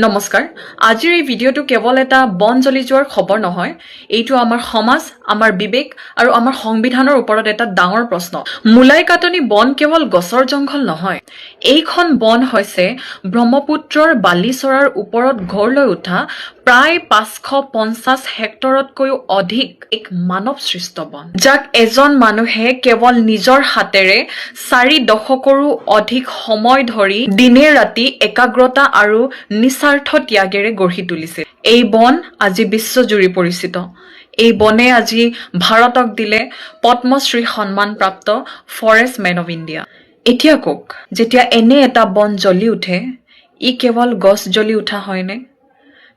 নমস্কাৰ আজিৰ এই ভিডিঅ'টো কেৱল এটা বন জ্বলি যোৱাৰ খবৰ নহয় এইটো আমাৰ সমাজ আমাৰ বিবেক আৰু আমাৰ সংবিধানৰ ওপৰত এটা ডাঙৰ প্ৰশ্ন মুলাই কাটনি বন কেৱল গছৰ জংঘল নহয় এইখন বন হৈছে ব্ৰহ্মপুত্ৰৰ বালিচৰাৰ ওপৰত ঘৰ লৈ উঠা প্ৰায় 550 হেক্টৰতকৈও অধিক এক মানৱ সৃষ্ট বন যাক এজন মানুহে কেৱল নিজৰ হাতেৰে 4 দশকৰো অধিক সময় ধৰি দিনে ৰাতি একাগ্ৰতা আৰু নিস্বাৰ্থ ত্যাগেৰে গঢ়ি তুলিছে এই বন আজি বিশ্বজুৰি পৰিচিত এই বনে আজি ভাৰতক দিলে পদ্মশ্ৰী সন্মানপ্ৰাপ্ত ফৰেষ্ট মেন অফ ইণ্ডিয়া এতিয়া কক যেতিয়া এনে এটা বন জ্বলি উঠে ই কেৱল গছ জ্বলি উঠা হয়নে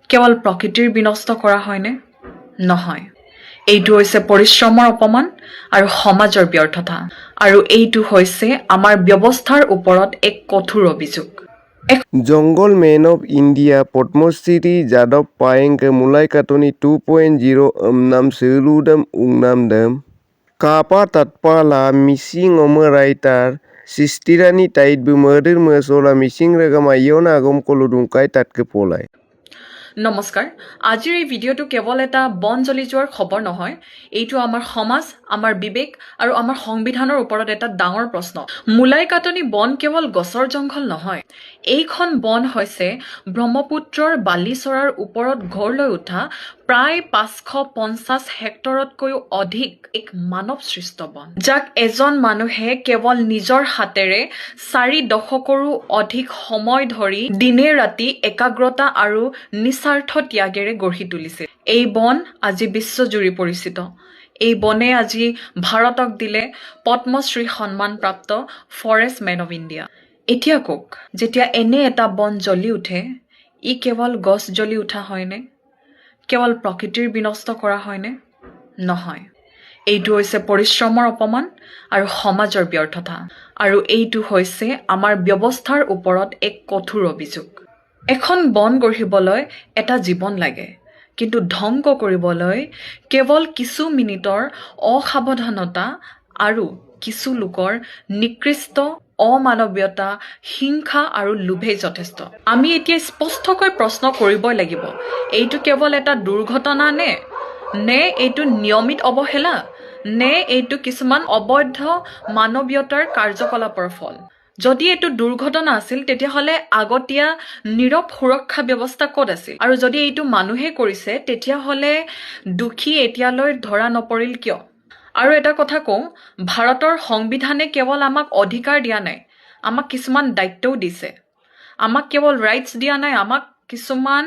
কেৱল প্ৰকৃতিৰ বিনষ্ট কৰা হয়নে নহয় এইটো হৈছে পৰিশ্ৰমৰ অপমান আৰু সমাজৰ ব্যৰ্থতা আৰু এইটো হৈছে আমাৰ ব্যৱস্থাৰ ওপৰত এক কঠোৰ অভিযোগ জঙ্গল ম্যান অফ ইন্ডিয়া পদ্মশ্ৰী যাদৱ পায়েংকে মুলাই কাটনি 2.0 নাম সেলুদম উংনামদম কাপা তাতপালা মিসিং অমরাইটার সিস্তিরানি টাইট বুমদির মসলা মিসিং রেগামা ইয়না আগম কলুদুংকাই তাতকে পলাই নমস্কাৰ আজিৰ এই ভিডিঅ'টো কেৱল এটা বন জ্বলি যোৱাৰ খবৰ নহয় এইটো আমাৰ সমাজ আমাৰ বিবেক আৰু আমাৰ সংবিধানৰ ওপৰত এটা ডাঙৰ প্ৰশ্ন মুলাই কাটনি বন কেৱল গছৰ জংঘল নহয় এইখন বন হৈছে ব্ৰহ্মপুত্ৰৰ বালিচৰাৰ ওপৰত ঘৰ লৈ উঠা প্ৰায় 550 হেক্টৰতকৈও অধিক এক মানৱ সৃষ্ট বন যাক এজন মানুহে কেৱল নিজৰ হাতেৰে 4 দশকৰো অধিক সময় ধৰি দিনে ৰাতি একাগ্ৰতা আৰু নিস্বাৰ্থ ত্যাগেৰে গঢ়ি তুলিছে এই বন আজি বিশ্বজুৰি পৰিচিত এই বনে আজি ভাৰতক দিলে পদ্মশ্ৰী সন্মানপ্ৰাপ্ত ফৰেষ্ট মেন অফ ইণ্ডিয়া এতিয়া কক যেতিয়া এনে এটা বন জ্বলি উঠে ই কেৱল গছ জ্বলি উঠা হয়নে কেৱল প্ৰকৃতিৰ বিনষ্ট কৰা হয়নে নহয় এইটো হৈছে পৰিশ্ৰমৰ অপমান আৰু সমাজৰ ব্যৰ্থতা আৰু এইটো হৈছে আমাৰ ব্যৱস্থাৰ ওপৰত এক কঠোৰ অভিযোগ এখন বন গঢ়িবলৈ এটা জীৱন লাগে কিন্তু ধ্বংস কৰিবলৈ কেৱল কিছু মিনিটৰ অসাৱধানতা আৰু কিছু লোকৰ নিকৃষ্ট অমানৱীয়তা হিংসা আৰু লোভে যথেষ্ট আমি এতিয়া স্পষ্টকৈ প্ৰশ্ন কৰিবই লাগিব এইটো কেৱল এটা দুৰ্ঘটনা নে এইটো নিয়মিত অৱহেলা নে এইটো কিছুমান অবৈধ মানৱীয়তাৰ কাৰ্যকলাপৰ ফল যদি এইটো দুৰ্ঘটনা আছিল তেতিয়াহ'লে আগতীয়া নীৰৱ সুৰক্ষা ব্যৱস্থা ক'ত আছিল আৰু যদি এইটো মানুহে কৰিছে তেতিয়াহ'লে দুখী এতিয়ালৈ ধৰা নপৰিল কিয় আৰু এটা কথা কওঁ ভাৰতৰ সংবিধানে কেৱল আমাক অধিকাৰ দিয়া নাই আমাক কিছুমান দায়িত্বও দিছে আমাক কেৱল ৰাইটছ দিয়া নাই আমাক কিছুমান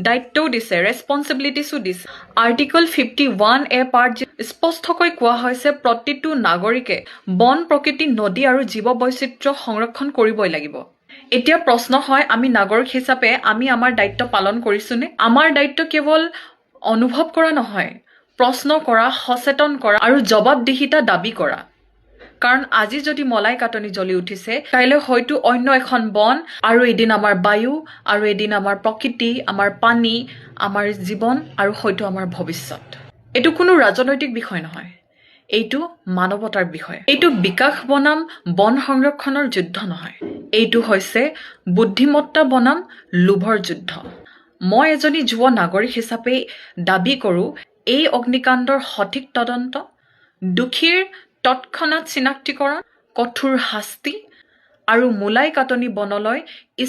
দায়িত্বও দিছে ৰেছপন্সিবিলিটিছো দিছে আৰ্টিকল 51 এ পাৰ্ট স্পষ্টকৈ কোৱা হৈছে প্ৰতিটো নাগৰিকে বন প্ৰকৃতি নদী আৰু জীৱ বৈচিত্ৰ্য সংৰক্ষণ কৰিবই লাগিব এতিয়া প্ৰশ্ন হয় আমি নাগৰিক হিচাপে আমি আমাৰ দায়িত্ব পালন কৰিছোনে আমাৰ দায়িত্ব কেৱল অনুভৱ কৰা নহয় প্ৰশ্ন কৰা সচেতন কৰা আৰু জবাবদিহিতা দাবী কৰা কাৰণ আজি যদি মলাই কাটনি জ্বলি উঠিছে কাইলৈ হয়তো অন্য এখন বন আৰু এদিন আমাৰ বায়ু আৰু এদিন আমাৰ প্ৰকৃতি আমাৰ পানী আমাৰ জীৱন আৰু হয়তো আমাৰ ভৱিষ্যত এইটো কোনো ৰাজনৈতিক বিষয় নহয় এইটো মানৱতাৰ বিষয় এইটো বিকাশ বনাম বন সংৰক্ষণৰ যুদ্ধ নহয় এইটো হৈছে বুদ্ধিমত্তা বনাম লোভৰ যুদ্ধ মই এজনী যুৱ নাগৰিক হিচাপে দাবী কৰোঁ এই অগ্নিকাণ্ডৰ সঠিক তদন্ত দুখীৰ তৎক্ষণাত চিনাক্তিকৰণ কঠোৰ শাস্তি আৰু মুলাই কাটনি বনলৈ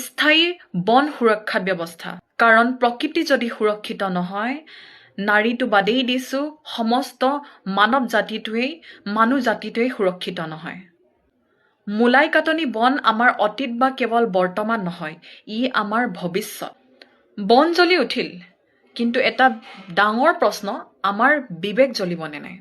স্থায়ী বন সুৰক্ষা ব্যৱস্থা কাৰণ প্ৰকৃতি যদি সুৰক্ষিত নহয় নাৰীটো বাদেই দিছোঁ সমস্ত মানৱ জাতিটোৱেই মানুহ জাতিটোৱেই সুৰক্ষিত নহয় মুলাই কাটনি বন আমাৰ অতীত বা কেৱল বৰ্তমান নহয় ই আমাৰ ভৱিষ্যত বন জ্বলি উঠিল কিন্তু এটা ডাঙৰ প্ৰশ্ন আমাৰ বিবেক জ্বলিবনে নাই